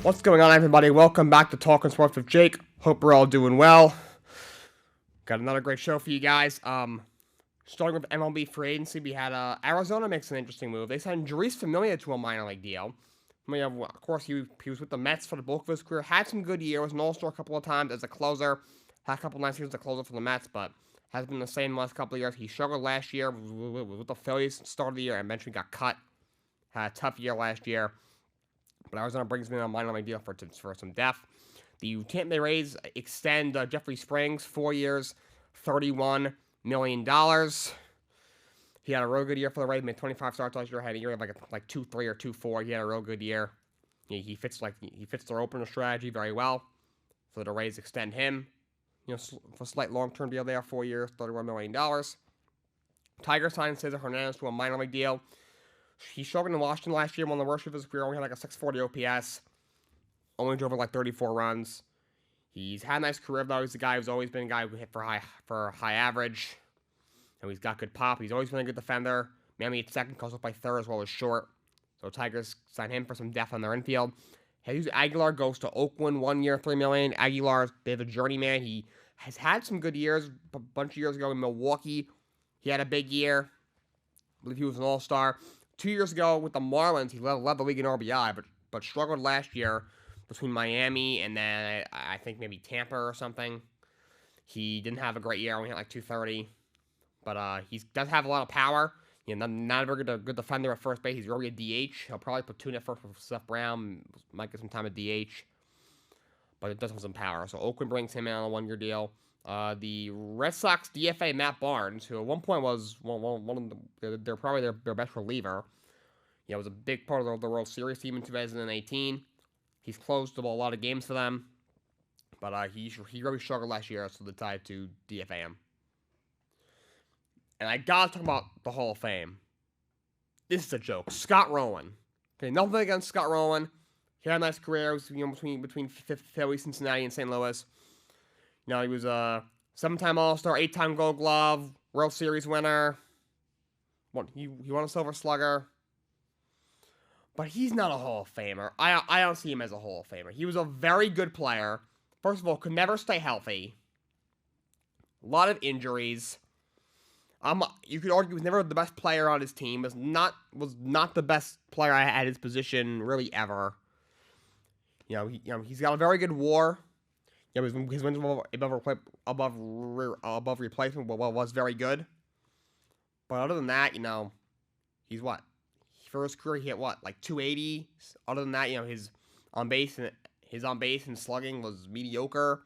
What's going on, everybody? Welcome back to Talkin Sports with Jake. Hope we're all doing well. Got another great show for you guys. Starting with MLB free agency, we had Arizona makes an interesting move. They signed Jeurys Familia to a minor league deal. I mean, of course, he was with the Mets for the bulk of his career. Had some good years, an all-star a couple of times as a closer. Had a couple nice years as a closer for the Mets, but has been the same the last couple of years. He struggled last year with the Phillies, start of the year, and eventually got cut. Had a tough year last year. But Arizona brings me on a minor league deal for some depth. The Tampa Bay Rays extend Jeffrey Springs, 4 years, $31 million. He had a real good year for the Rays, made 25 starts last year, had a year of like 2-3 or 2-4. He had a real good year. He fits their opener strategy very well. So the Rays extend him, for a slight long-term deal there, 4 years, $31 million. Tigers signed Cesar Hernandez to a minor league deal. He struggled in Washington last year, one of the worst of his career. Only had like a 640 OPS. Only drove like 34 runs. He's had a nice career, though. He's a guy who's always been a guy who hit for high average. And he's got good pop. He's always been a good defender. Mainly at second, calls up by third as well as short. So Tigers signed him for some depth on their infield. Jesus Aguilar goes to Oakland, 1 year, $3 million. Aguilar, they're the journeyman. He has had some good years. A bunch of years ago in Milwaukee, he had a big year. I believe he was an all-star. 2 years ago with the Marlins, he led the league in RBI, but struggled last year between Miami and then I think maybe Tampa or something. He didn't have a great year, only hit like 230, but he does have a lot of power. Not a very good defender at first base. He's really a DH. He'll probably platoon at first with Seth Brown. Might get some time at DH, but it does have some power. So Oakland brings him in on a 1-year deal. The Red Sox DFA Matt Barnes, who at one point was one of they're probably their best reliever. Was a big part of the World Series team in 2018. He's closed a lot of games for them, but he really struggled last year, so they decided to DFA him. And I gotta talk about the Hall of Fame. This is a joke. Scott Rolen. Okay, nothing against Scott Rolen. He had a nice career, between Philly, Cincinnati, and St. Louis. He was a 7-time All-Star, 8-time Gold Glove, World Series winner. He won a Silver Slugger. But he's not a Hall of Famer. I don't see him as a Hall of Famer. He was a very good player. First of all, could never stay healthy. A lot of injuries. You could argue he was never the best player on his team. Was not the best player at his position really ever. He's got a very good WAR. His wins above replacement was very good. But other than that, he's what? For his career, he hit like 280. Other than that, his on base and slugging was mediocre.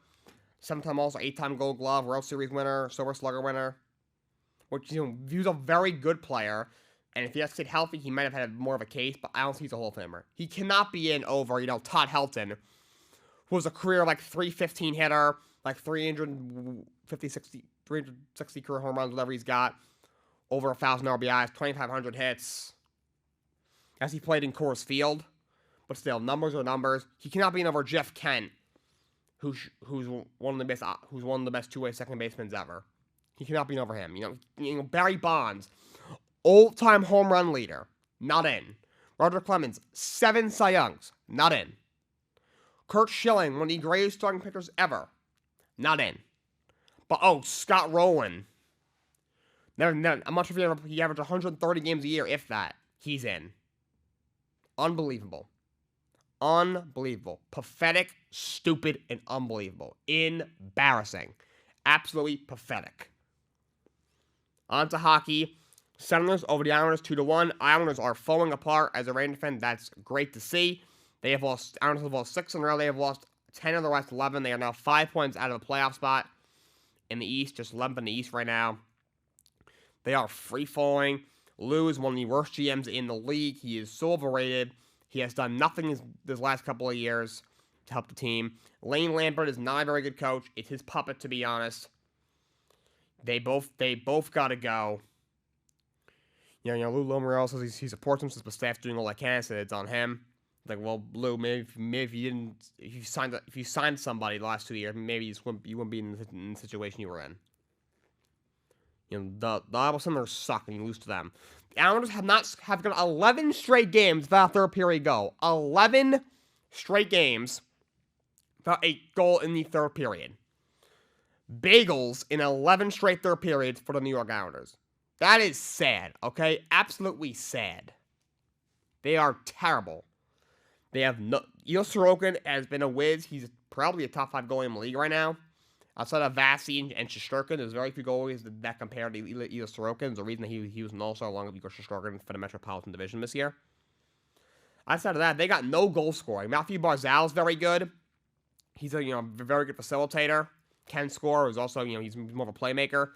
7-time also 8-time Gold Glove, World Series winner, Silver Slugger winner. Which he was a very good player, and if he had stayed healthy, he might have had more of a case. But I don't see he's a Hall of Famer. He cannot be in over Todd Helton, who was a career like 315 hitter, like 360 career home runs, whatever he's got, over 1,000 RBIs, 2,500 hits. As he played in Coors Field, but still, numbers are numbers. He cannot be in over Jeff Kent, who's one of the best two-way second basemen ever. He cannot be over him. Barry Bonds, all-time home run leader, not in. Roger Clemens, 7 Cy Youngs, not in. Kurt Schilling, one of the greatest starting pitchers ever, not in. But Scott Rolen, I'm not sure if he averaged 130 games a year, if that. He's in. Unbelievable. Pathetic, stupid, and unbelievable. Embarrassing. Absolutely pathetic. On to hockey. Senators over the Islanders 2-1. Islanders are falling apart as a Ranger fan. That's great to see. Islanders have lost 6 in a row. They have lost 10 of the last 11. They are now 5 points out of a playoff spot in the East. Just 11th in the East right now. They are free-falling. Lou is one of the worst GMs in the league. He is so overrated. He has done nothing this last couple of years to help the team. Lane Lambert is not a very good coach. It's his puppet, to be honest. They both got to go. Lou Lamoriello says he supports him since the staff's doing all they can, so it's on him. Like, well, Lou, maybe if you signed somebody the last 2 years, maybe you wouldn't be in the situation you were in. The Iowa Senators suck and you lose to them. The Islanders have gone 11 straight games without third period goal. 11 straight games without a goal in the third period. Bagels in 11 straight third periods for the New York Islanders. That is sad, okay? Absolutely sad. They are terrible. They have no... Ilya Sorokin has been a whiz. He's probably a top 5 goalie in the league right now. Outside of Vasi and Shesterkin, there's very few goalies that compare to Ilya Sorokin. There's a reason that he was an all-star along with Igor Shesterkin for the Metropolitan Division this year. Outside of that, they got no goal scoring. Matthew Barzal is very good. He's a very good facilitator. Can score. He's also he's more of a playmaker.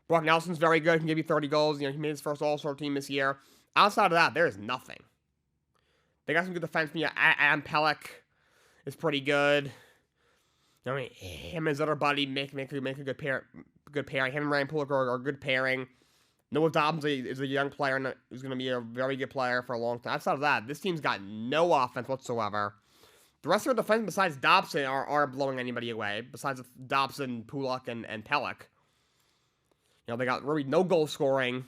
Brock Nelson's very good. Can give you 30 goals. He made his first All-Star team this year. Outside of that, there is nothing. They got some good defensemen. Adam Pelech is pretty good. Him and his other buddy make a good pair. Good pairing. Him and Ryan Pulick are a good pairing. Noah Dobbs is a young player and who's going to be a very good player for a long time. Outside of that, this team's got no offense whatsoever. The rest of their defense, besides Dobson, aren't blowing anybody away. Besides Dobson, Pulick, and Pelech. They got really no goal scoring.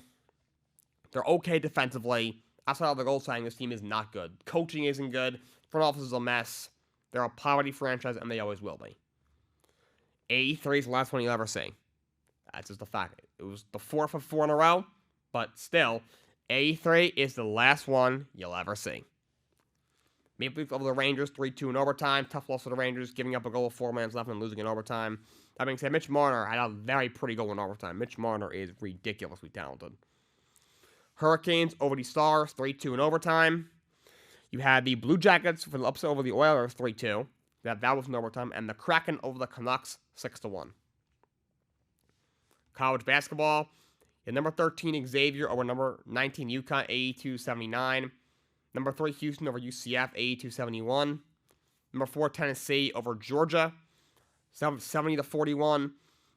They're okay defensively. Outside of the goal scoring, this team is not good. Coaching isn't good. Front office is a mess. They're a poverty franchise, and they always will be. 83 is the last one you'll ever see. That's just the fact. It was the 4th of 4 in a row, but still, 83 is the last one you'll ever see. Maple Leafs over the Rangers, 3-2 in overtime. Tough loss for the Rangers, giving up a goal with 4 minutes left and losing in overtime. That being said, Mitch Marner had a very pretty goal in overtime. Mitch Marner is ridiculously talented. Hurricanes over the Stars, 3-2 in overtime. You had the Blue Jackets for the upset over the Oilers, 3-2. That was in overtime. And the Kraken over the Canucks, 6-1. College basketball, number 13 Xavier over number 19 UConn, 82-79. Number 3 Houston over UCF, 82-71. Number 4 Tennessee over Georgia, 70-41.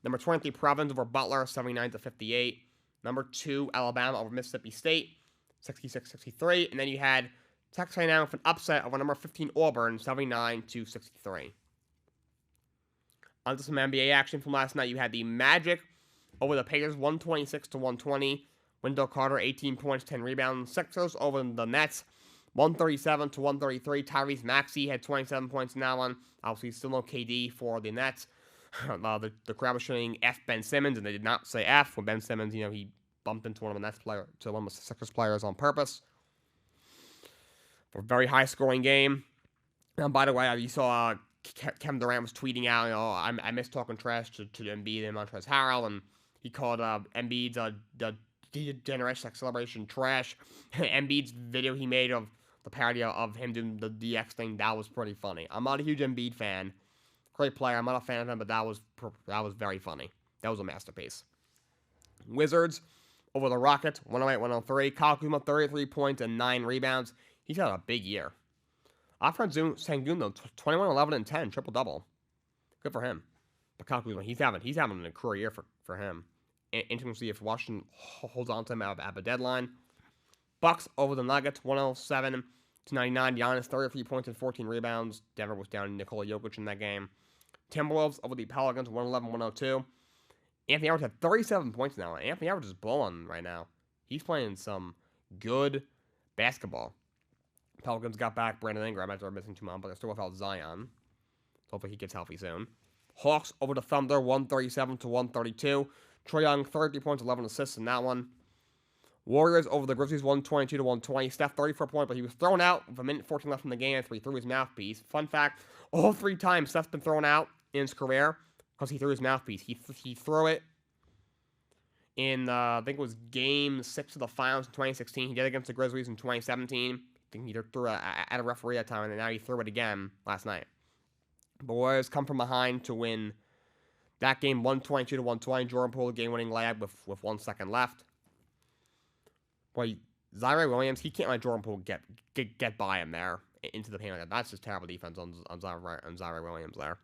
Number 23 Providence over Butler, 79-58. Number 2 Alabama over Mississippi State, 66-63. And then you had Texas A&M with an upset over number 15 Auburn, 79-63. On to some NBA action from last night. You had the Magic over the Pacers, 126-120. Wendell Carter, 18 points, 10 rebounds. Sixers over the Nets, 137-133. Tyrese Maxey had 27 points in that one. Obviously, still no KD for the Nets. The crowd was showing F Ben Simmons, and they did not say F when Ben Simmons, he bumped into one of the Sixers players on purpose. For a very high-scoring game. And by the way, you saw Kevin Durant was tweeting out, I miss talking trash to Embiid and Montrezl Harrell, and he called Embiid's the Generation X Celebration trash. Embiid's video he made of the parody of him doing the DX thing, that was pretty funny. I'm not a huge Embiid fan. Great player. I'm not a fan of him, but that was very funny. That was a masterpiece. Wizards over the Rockets, 108-103. Kyle Kuzma, 33 points and 9 rebounds. He's had a big year. Alfred Sengun, though, 21-11-10, triple-double. Good for him. But Kyle Kuzma, he's having a career year for him. Interesting to see if Washington holds on to him at the deadline. Bucks over the Nuggets, 107-99. Giannis, 33 points and 14 rebounds. Denver was down Nikola Jokic in that game. Timberwolves over the Pelicans, 111-102. Anthony Edwards had 37 points now. Anthony Edwards is blowing right now. He's playing some good basketball. Pelicans got back Brandon Ingram after missing 2 months, but they're still without Zion. Hopefully he gets healthy soon. Hawks over the Thunder, 137-132. Trae Young, 33 points, 11 assists in that one. Warriors over the Grizzlies, 122-120. Steph, 34 points, but he was thrown out with a minute 14 left in the game after he threw his mouthpiece. Fun fact, all 3 times Steph's been thrown out in his career because he threw his mouthpiece. He threw it in, I think it was Game 6 of the Finals in 2016. He did it against the Grizzlies in 2017. I think he threw it at a referee that time, and now he threw it again last night. The Warriors come from behind to win that game, 122-120. Jordan Poole, game-winning layup with 1 second left. Boy, Zaire Williams, he can't let Jordan Poole get by him there into the paint like that. That's just terrible defense on Zaire Williams there.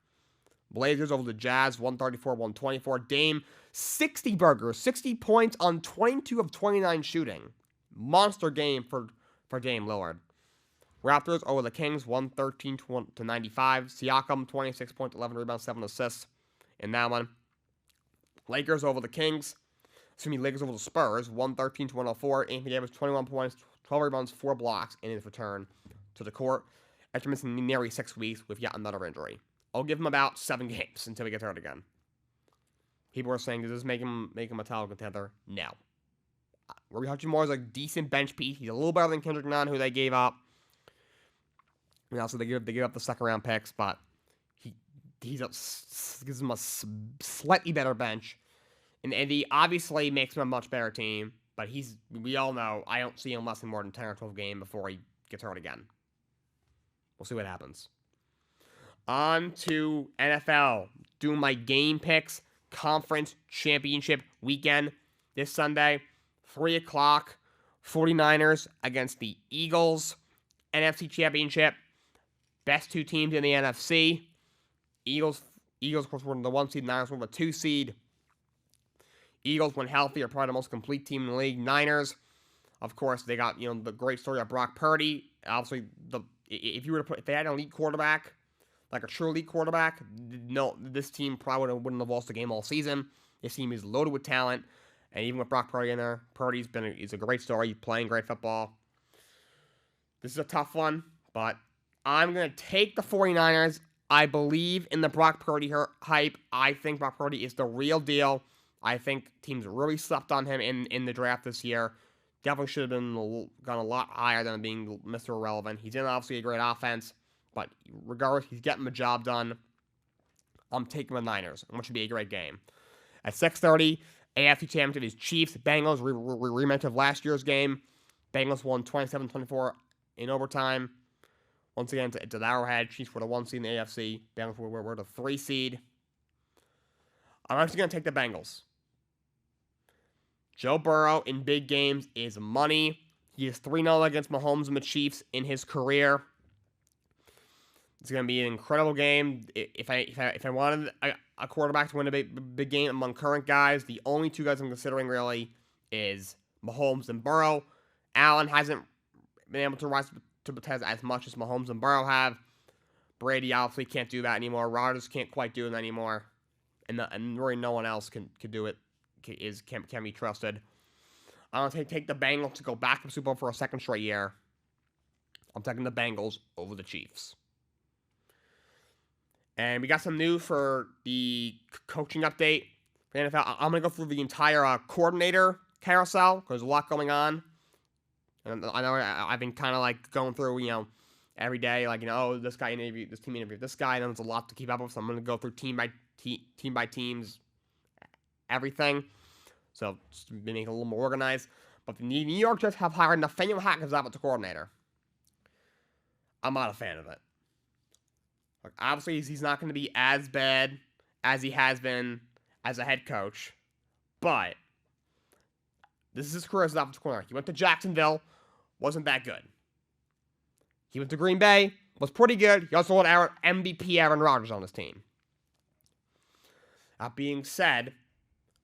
Blazers over the Jazz, 134-124. Dame, 60 burgers, 60 points on 22 of 29 shooting. Monster game for Dame Lillard. Raptors over the Kings, 113-95. Siakam, 26 points, 11 rebounds, 7 assists in that one. Lakers over the Kings. Lakers over the Spurs, 113-104. Anthony Davis, 21 points, 12 rebounds, 4 blocks in his return to the court. after missing nearly 6 weeks with yet another injury. I'll give him about 7 games until he gets hurt again. People are saying, does this make him a title contender? No. Rory Hutchinson is a decent bench piece. He's a little better than Kendrick Nunn, who they gave up. And also, they gave up the second round picks, but he gives him a slightly better bench. And he obviously makes him a much better team, but we all know, I don't see him lasting more than 10 or 12 games before he gets hurt again. We'll see what happens. On to NFL. Doing my game picks. Conference Championship weekend this Sunday. 3 o'clock. 49ers against the Eagles. NFC Championship. Best 2 teams in the NFC. Eagles, of course, were the 1 seed. Niners were the 2 seed. Eagles, when healthy, are probably the most complete team in the league. Niners, of course, they got, the great story of Brock Purdy. Obviously, if they had an elite quarterback, like a true elite quarterback, no, this team probably wouldn't have lost the game all season. This team is loaded with talent, and even with Brock Purdy in there, is a great story. He's playing great football. This is a tough one, but I'm going to take the 49ers. I believe in the Brock Purdy hype. I think Brock Purdy is the real deal. I think teams really slept on him in the draft this year. Definitely should have gone a lot higher than being Mr. Irrelevant. He's in obviously a great offense, but regardless, he's getting the job done. I'm taking the Niners, which should be a great game. At 6:30, AFC Championship is Chiefs. Bengals, rematch of last year's game. Bengals won 27-24 in overtime. Once again, it's at Arrowhead. Chiefs were the 1 seed in the AFC. Bengals were the 3 seed. I'm actually going to take the Bengals. Joe Burrow in big games is money. He is 3-0 against Mahomes and the Chiefs in his career. It's going to be an incredible game. If I wanted a quarterback to win a big game among current guys, the only 2 guys I'm considering really is Mahomes and Burrow. Allen hasn't been able to rise to the test as much as Mahomes and Burrow have. Brady obviously can't do that anymore. Rodgers can't quite do it anymore. And really no one else can do it. Can be trusted. I'm going to take the Bengals to go back to the Super Bowl for a second straight year. I'm taking the Bengals over the Chiefs. And we got some news for the coaching update for the NFL. I'm going to go through the entire coordinator carousel because there's a lot going on. And I know I've been kind of like going through, every day, like, this guy interviewed, this team interviewed this guy, and then there's a lot to keep up with, so I'm going to go through team by teams, everything. So, just to make it a little more organized. But the New York Jets have hired Nathaniel Hackett as offensive coordinator. I'm not a fan of it. Like, obviously, he's not going to be as bad as he has been as a head coach. But this is his career as an offensive coordinator. He went to Jacksonville, wasn't that good. He went to Green Bay, was pretty good. He also had MVP Aaron Rodgers on his team. That being said,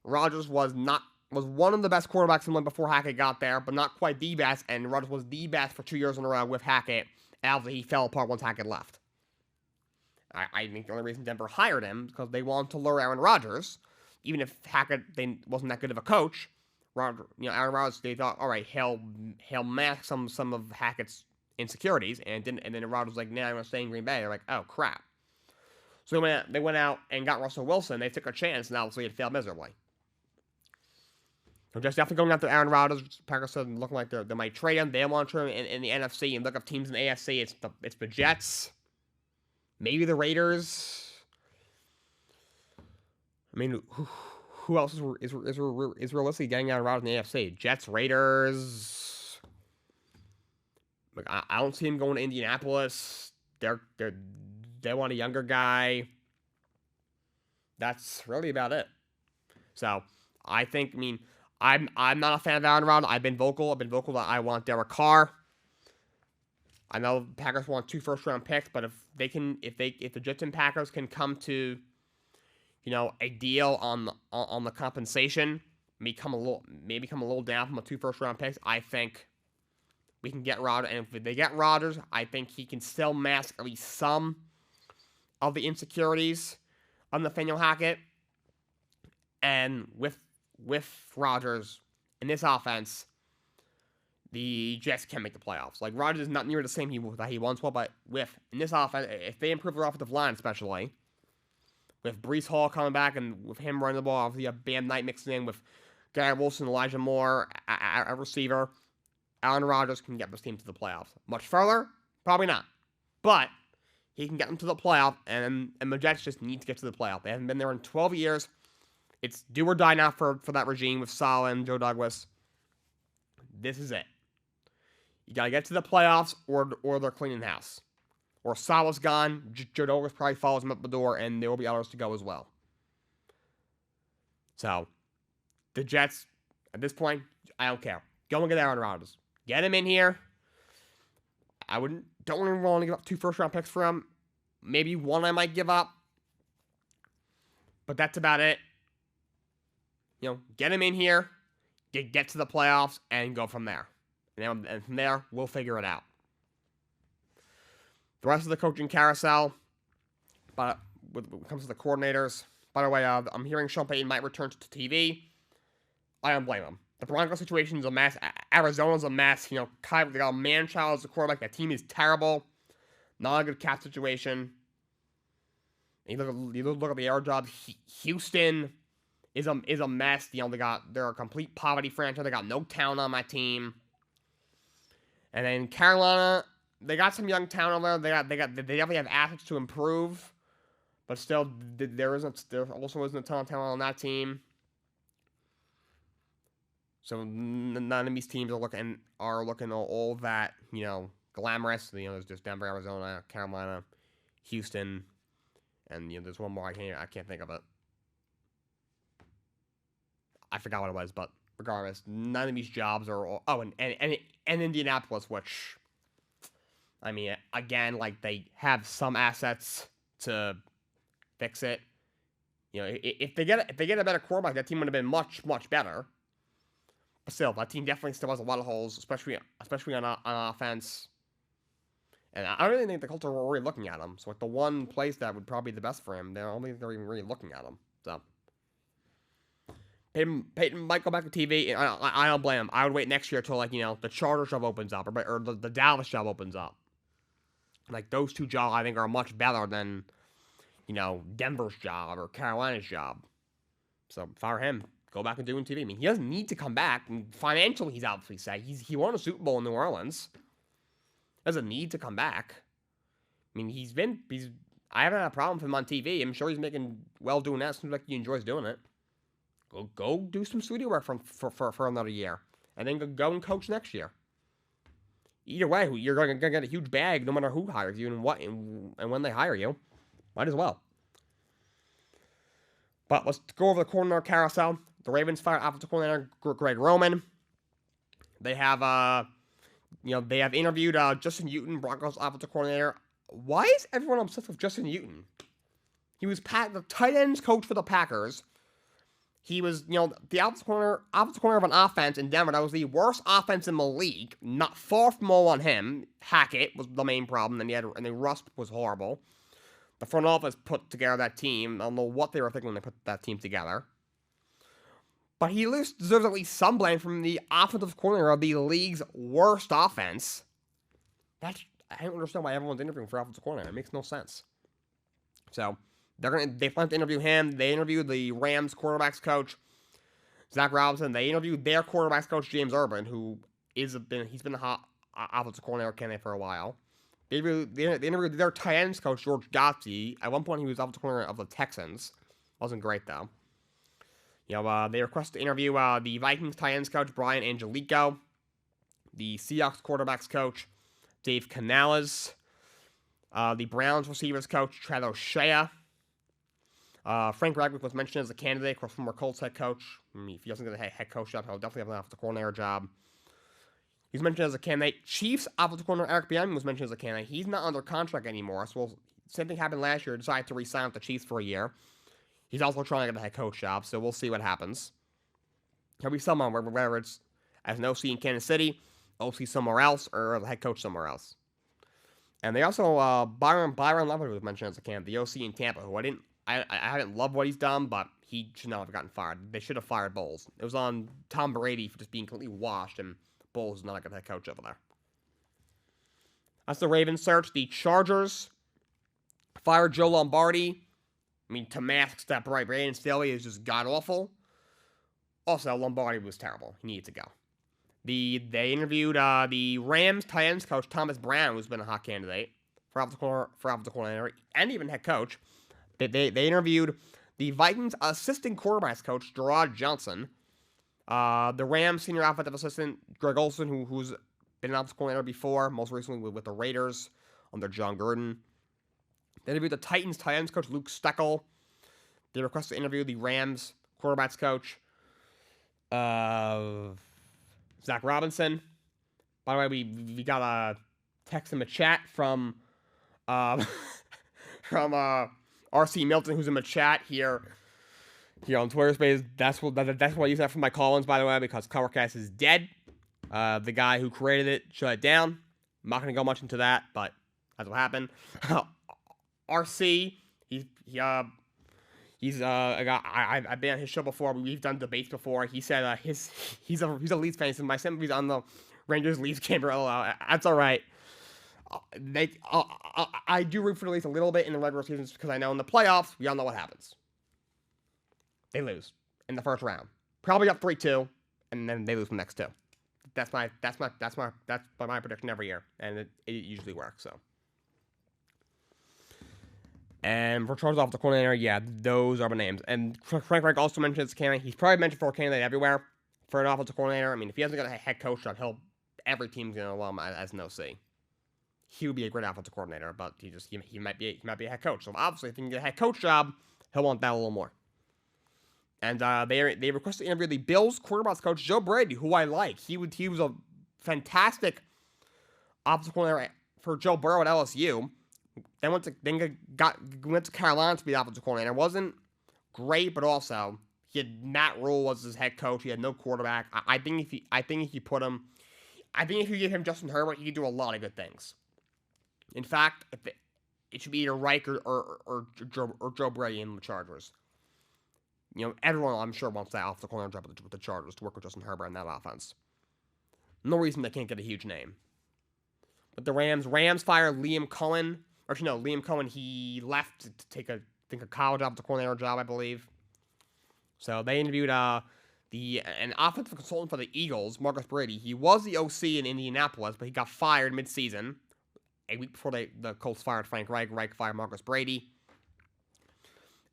Rodgers was one of the best quarterbacks in the league before Hackett got there, but not quite the best, and Rodgers was the best for 2 years in a row with Hackett. Obviously, he fell apart once Hackett left. I think the only reason Denver hired him is because they wanted to lure Aaron Rodgers, even if Hackett wasn't that good of a coach. Aaron Rodgers, they thought, all right, he'll mask some of Hackett's insecurities, and then Rodgers was like, nah, I'm going to stay in Green Bay. They're like, oh, crap. So they went out and got Russell Wilson. They took a chance, and obviously it failed miserably. So just after going after Aaron Rodgers, Packers are looking like they might trade him. They want to trade him in the NFC, and look up teams in the AFC. It's the Jets, maybe the Raiders. I mean, who else is realistically getting Aaron Rodgers in the AFC? Jets, Raiders. Like I don't see him going to Indianapolis. They want a younger guy. That's really about it. So I think, I'm not a fan of Aaron Rodgers. I've been vocal that I want Derek Carr. I know the Packers want 2 first-round picks, but if the Jets and Packers can come to, a deal on the compensation, maybe come a little down from the 2 first-round picks, I think we can get Rodgers. And if they get Rodgers, I think he can still mask at least some of the insecurities of Nathaniel Hackett. And with Rodgers in this offense, the Jets can't make the playoffs. Like, Rodgers is not near the same that he once was, but in this offense, if they improve their offensive line, especially, with Breece Hall coming back and with him running the ball, obviously you have Bam Knight mixing in with Garrett Wilson, Elijah Moore, a receiver, Aaron Rodgers can get this team to the playoffs. Much further? Probably not. But he can get them to the playoff, and the Jets just need to get to the playoff. They haven't been there in 12 years. It's do or die now for that regime with Saleh and Joe Douglas. This is it. You got to get to the playoffs, or they're cleaning house. Or Saleh's gone, Joe Douglas probably follows him up the door, and there will be others to go as well. So, the Jets, at this point, I don't care. Go and get Aaron Rodgers. Get him in here. Don't really want to give up 2 first-round picks for him. Maybe 1 I might give up. But that's about it. Get him in here, get to the playoffs, and go from there. And from there, we'll figure it out. The rest of the coaching carousel, but when it comes to the coordinators, by the way, I'm hearing Sean Payton might return to TV. I don't blame him. The Broncos situation is a mess. Arizona's a mess. They got a man-child as a quarterback. That team is terrible. Not a good cap situation. You look at the air jobs. Houston is a mess. They're a complete poverty franchise. They got no talent on my team. And then Carolina, they got some young talent over there. They definitely have assets to improve, but still, there also isn't a ton of talent on that team. So none of these teams are looking all that glamorous. There's just Denver, Arizona, Carolina, Houston, and there's one more I can't think of it. I forgot what it was, but regardless, none of these jobs are. And Indianapolis, which, I mean, again, they have some assets to fix it. If they get a better quarterback, that team would have been much better. But still, that team definitely still has a lot of holes, especially on offense. And I don't really think the Colts are really looking at him. So the one place that would probably be the best for him, they're even really looking at him. So Peyton might go back to TV. I don't blame him. I would wait next year till the Chargers job opens up or the Dallas job opens up. Those 2 jobs I think are much better than Denver's job or Carolina's job. So fire him. Go back and do it TV. I mean, he doesn't need to come back. Financially, he's obviously set. He won a Super Bowl in New Orleans. Doesn't need to come back. I mean, I haven't had a problem with him on TV. I'm sure he's making well doing that. Seems like he enjoys doing it. Go do some studio work for another year, and then go and coach next year. Either way, you're going to get a huge bag no matter who hires you and when they hire you. Might as well. But let's go over the coordinator carousel. The Ravens fired offensive coordinator Greg Roman. They have interviewed Justin Newton, Broncos offensive coordinator. Why is everyone obsessed with Justin Newton? He was the tight ends coach for the Packers. He was, the offensive corner of an offense in Denver that was the worst offense in the league. Not far from all on him. Hackett was the main problem, and the Rust was horrible. The front office put together that team. I don't know what they were thinking when they put that team together. But he deserves at least some blame from the offensive coordinator of the league's worst offense. I don't understand why everyone's interviewing for offensive coordinator. It makes no sense. So they plan to interview him. They interviewed the Rams quarterbacks coach, Zach Robinson. They interviewed their quarterbacks coach, James Urban, he's been a hot offensive coordinator candidate for a while. They interviewed their tight ends coach, George Gotsey. At one point, he was offensive coordinator of the Texans. Wasn't great, though. They requested to interview the Vikings tight ends coach, Brian Angelico, the Seahawks quarterbacks coach, Dave Canales, the Browns receivers coach, Chad O'Shea. Frank Reich was mentioned as a candidate for former Colts head coach. I mean, if he doesn't get a head coach job, he'll definitely have an offensive coordinator job. He's mentioned as a candidate. Chiefs offensive coordinator Eric Bieniemy was mentioned as a candidate. He's not under contract anymore, so same thing happened last year. Decided to re-sign with the Chiefs for a year. He's also trying to get a head coach job, so we'll see what happens. He'll be someone, whether it's as an OC in Kansas City, OC somewhere else, or the head coach somewhere else. And they also, Byron Leftwich was mentioned as a candidate, the OC in Tampa, who I haven't loved what he's done, but he should not have gotten fired. They should have fired Bowles. It was on Tom Brady for just being completely washed and Bulls is not a good head coach over there. That's the Ravens search. The Chargers fired Joe Lombardi. I mean, to mask step right, Brandon Staley is just god-awful. Also, Lombardi was terrible. He needed to go. They interviewed the Rams tight ends coach Thomas Brown, who's been a hot candidate for offensive coordinator and even head coach. They interviewed the Vikings assistant quarterbacks coach Gerard Johnson, the Rams senior offensive assistant Greg Olson, who's been an offensive coordinator before, most recently with the Raiders under John Gruden. They interviewed the Titans tight ends coach Luke Steckel. They requested to interview the Rams quarterbacks coach Zach Robinson. By the way, we got a text in the chat from RC Milton, who's in the chat here on Twitter Space. That's what I use that for my call-ins, by the way, because Covercast is dead. The guy who created it shut it down. I'm not going to go much into that, but that's what happened. RC, he's a guy I've been on his show before. We've done debates before. He said he's a Leafs fan, so my sympathy's on the Rangers Leafs game. That's all right. I do root for the Leafs a little bit in the regular seasons because I know in the playoffs we all know what happens. They lose in the first round, probably up 3-2, and then they lose the next two. That's my prediction every year, and it usually works. So. And for Charles off the coordinator, yeah, those are the names. And Frank Reich also mentioned as a candidate. He's probably mentioned for a candidate everywhere for an offensive coordinator. I mean, if he hasn't got a head coach job, every team's going to allow him as an OC. He would be a great offensive coordinator, but he might be a head coach. So obviously, if he can get a head coach job, he'll want that a little more. And they requested to interview the Bills quarterbacks coach Joe Brady, who I like. He was a fantastic offensive coordinator for Joe Burrow at LSU. Then went to Carolina to be the offensive coordinator. Wasn't great, but also he had Matt Rule was his head coach. He had no quarterback. I think if you give him Justin Herbert, he could do a lot of good things. In fact, it should be either Reich or Joe Brady in the Chargers. You know, everyone I'm sure wants that offensive coordinator job with the Chargers to work with Justin Herbert in that offense. No reason they can't get a huge name. But the Rams fired Liam Cohen. Actually, no, Liam Cohen, he left to take a college offensive coordinator job, I believe. So they interviewed an offensive consultant for the Eagles, Marcus Brady. He was the OC in Indianapolis, but he got fired mid-season. A week before the Colts fired Frank Reich. Reich fired Marcus Brady.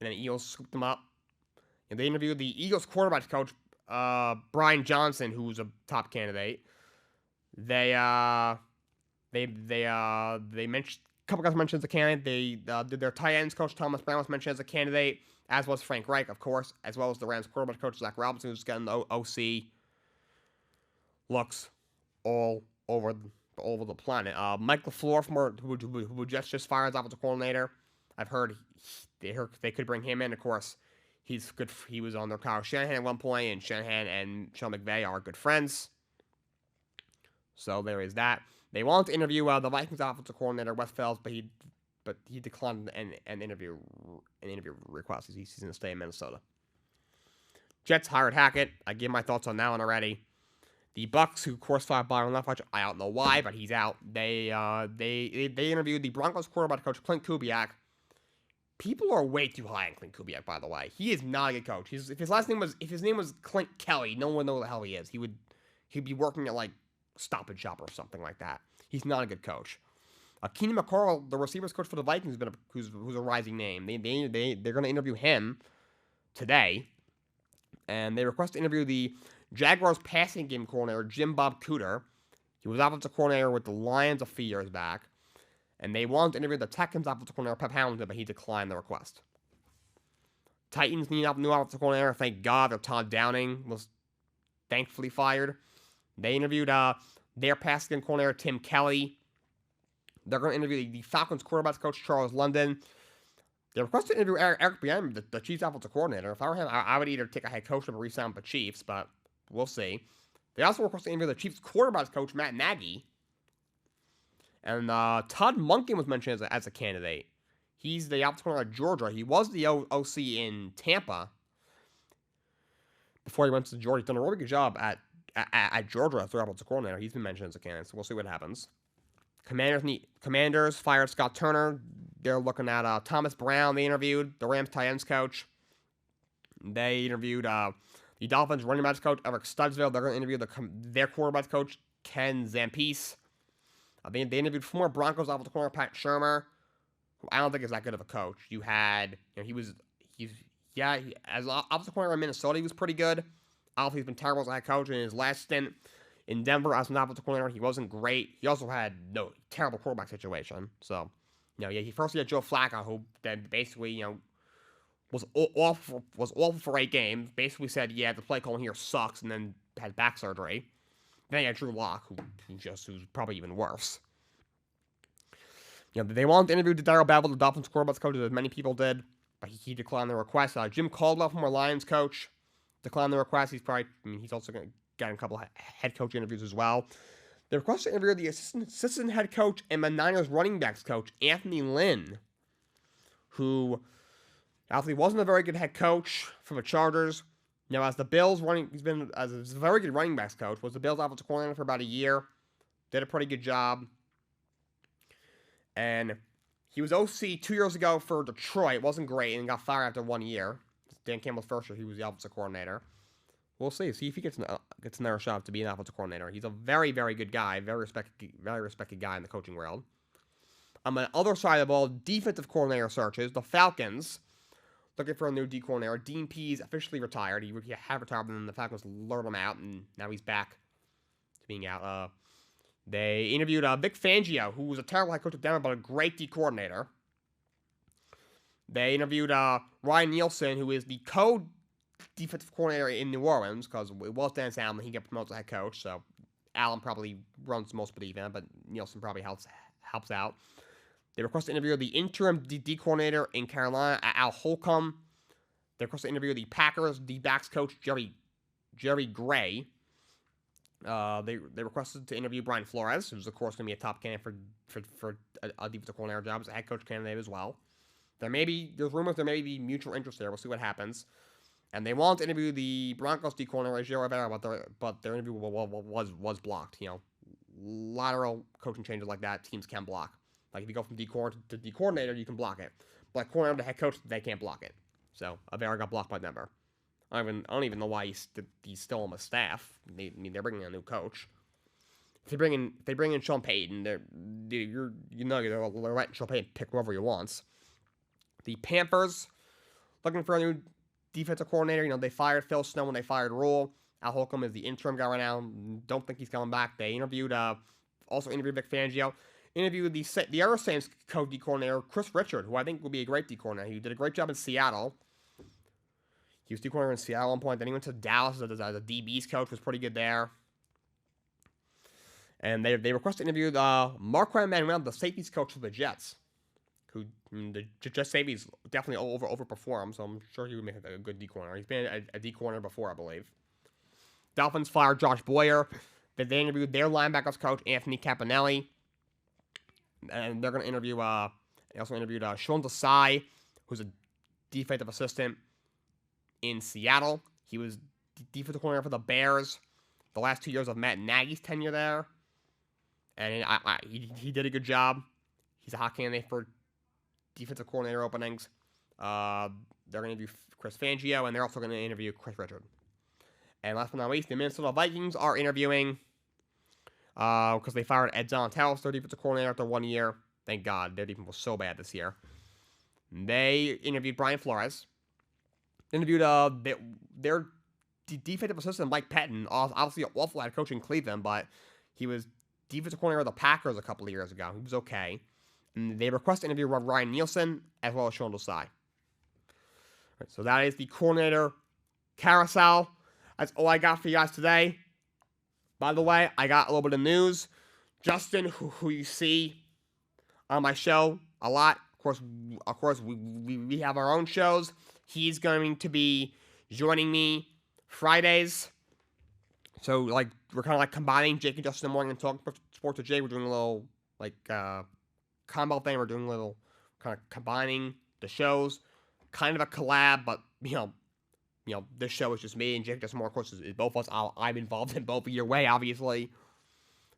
And then the Eagles scooped him up. And they interviewed the Eagles quarterback coach, Brian Johnson, who was a top candidate. They mentioned a couple guys mentioned as a candidate. They did their tight ends coach Thomas Brown was mentioned as a candidate, as was Frank Reich, of course, as well as the Rams quarterback coach Zach Robinson, who's getting the OC looks all over the planet. Mike LaFleur, who just fired as offensive coordinator. I've heard they could bring him in. Of course, he's good. He was on their Kyle Shanahan at one point, and Shanahan and Sean McVay are good friends. So there is that. They wanted to interview the Vikings offensive coordinator Wes Fells, but he declined an interview request. He's going to stay in Minnesota. Jets hired Hackett. I gave my thoughts on that one already. The Bucks, who course fired Byron Leftwich, I don't know why, but he's out. They interviewed the Broncos quarterback coach Clint Kubiak. People are way too high on Clint Kubiak, by the way. He is not a good coach. If his name was Clint Kelly, no one would know who the hell he is. He'd be working at like Stop and Shop or something like that. He's not a good coach. Keenan McCarl, the receivers coach for the Vikings, who's a rising name. They're going to interview him today, and they request to interview the Jaguars passing game coordinator Jim Bob Cooter. He was offensive coordinator with the Lions a few years back, and they wanted to interview the Texans offensive coordinator Pep Hamilton, but he declined the request. Titans need a new offensive coordinator. Thank God that Todd Downing was thankfully fired. They interviewed their passing game coordinator Tim Kelly. They're going to interview the Falcons quarterbacks coach Charles London. They requested to interview Eric Bieniemy, the Chiefs offensive coordinator. If I were him, I would either take a head coach or re-sign the Chiefs, but we'll see. They also requested to interview the Chiefs quarterbacks coach Matt Nagy. And Todd Monken was mentioned as a candidate. He's the offensive coordinator at Georgia. He was the OC in Tampa before he went to Georgia. He's done a really good job at at Georgia as their offensive coordinator. He's been mentioned as a candidate, so we'll see what happens. Commanders fired Scott Turner. They're looking at Thomas Brown. They interviewed the Rams tight ends coach. They interviewed the Dolphins running backs coach Eric Studsville. They're going to interview their quarterbacks coach Ken Zampese. They interviewed former Broncos offensive coordinator Pat Shurmur, who I don't think is that good of a coach. You had, as offensive coordinator in Minnesota, he was pretty good. Obviously, he's been terrible as a head coach in his last stint in Denver as an offensive coordinator. He wasn't great. He also had no terrible quarterback situation. So, he first had Joe Flacco, who then basically, was awful for 8 games. Basically said, yeah, the play calling here sucks, and then had back surgery. Then you had Drew Lock, who's probably even worse. They wanted to interview Darrell Bevell, the Dolphins quarterbacks coach, as many people did, but he declined the request. Jim Caldwell, former Lions coach, declined the request. He's also going to get a couple of head coach interviews as well. They requested to interview the assistant head coach and the Niners running backs coach, Anthony Lynn, who actually wasn't a very good head coach for the Chargers. As the Bills he's been as a very good running backs coach, was the Bills offensive coordinator for about a year, did a pretty good job. And he was OC 2 years ago for Detroit. Wasn't great and got fired after 1 year. Dan Campbell's first year, he was the offensive coordinator. We'll see if he gets another shot to be an offensive coordinator. He's a very, very good guy, very respected guy in the coaching world. On the other side of the ball, defensive coordinator searches. The Falcons looking for a new D coordinator. Dean Pease officially retired. He had retired, and then the Falcons lured him out, and now he's back to being out. They interviewed Vic Fangio, who was a terrible head coach at Denver, but a great D coordinator. They interviewed Ryan Nielsen, who is the co-defensive coordinator in New Orleans, because it was Dennis Allen. He got promoted to head coach, so Allen probably runs most of the defense, but Nielsen probably helps out. They requested to interview the interim D coordinator in Carolina, Al Holcomb. They requested to interview the Packers D-backs coach, Jerry Gray. They requested to interview Brian Flores, who's of course going to be a top candidate for a defensive coordinator job, as a head coach candidate as well. There's rumors there may be mutual interest there. We'll see what happens. And they wanted to interview the Broncos D coordinator, Gio Rivera, but their interview was blocked. Lateral coaching changes like that, teams can block. Like if you go from D coordinator to D coordinator, you can block it. But coordinator to head coach, they can't block it. So Rivera got blocked by Denver. I don't even know why he's still on the staff. They're bringing a new coach. If they bring in Sean Payton, they're letting Sean Payton pick whoever he wants. The Panthers looking for a new defensive coordinator. They fired Phil Snow when they fired Rule. Al Holcomb is the interim guy right now. Don't think he's coming back. They also interviewed Vic Fangio. Interviewed the other Saints coach D coordinator, Chris Richard, who I think will be a great D coordinator. He did a great job in Seattle. He was D coordinator in Seattle at one point. Then he went to Dallas as a DB's coach, was pretty good there. And they requested to interview Marquand Manuel, the safeties coach for the Jets, who the Jets safeties definitely overperformed, so I'm sure he would make a good D coordinator. He's been a D coordinator before, I believe. Dolphins fired Josh Boyer. They interviewed their linebackers coach, Anthony Campanelli. And they're going to interview, they also interviewed Sean Desai, who's a defensive assistant in Seattle. He was defensive coordinator for the Bears the last 2 years of Matt Nagy's tenure there. And he did a good job. He's a hot candidate for defensive coordinator openings. They're going to interview Chris Fangio, and they're also going to interview Chris Richard. And last but not least, the Minnesota Vikings are interviewing, because they fired Ed Donatello, their defensive coordinator, after 1 year. Thank God, their defense was so bad this year. They interviewed Brian Flores. Interviewed their defensive assistant, Mike Pettin, obviously an awful head coach in Cleveland, but he was defensive coordinator of the Packers a couple of years ago. He was okay. And they requested to interview Ryan Nielsen as well as Sean Desai. Right, so that is the coordinator carousel. That's all I got for you guys today. By the way, I got a little bit of news. Justin, who you see on my show a lot, of course, we have our own shows. He's going to be joining me Fridays. So, we're kind of combining Jake and Justin in the morning and talking sports with Jake. We're doing a little, combo thing. We're doing a little kind of combining the shows. Kind of a collab, but, this show is just me and Jake. Just more, of course, is both of us. I'm involved in both either way, obviously.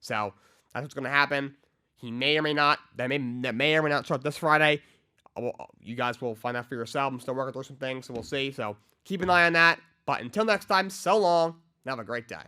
So that's what's going to happen. He may or may not. That may or may not start this Friday. You guys will find out for yourself. I'm still working through some things, so we'll see. So keep an eye on that. But until next time, so long, and have a great day.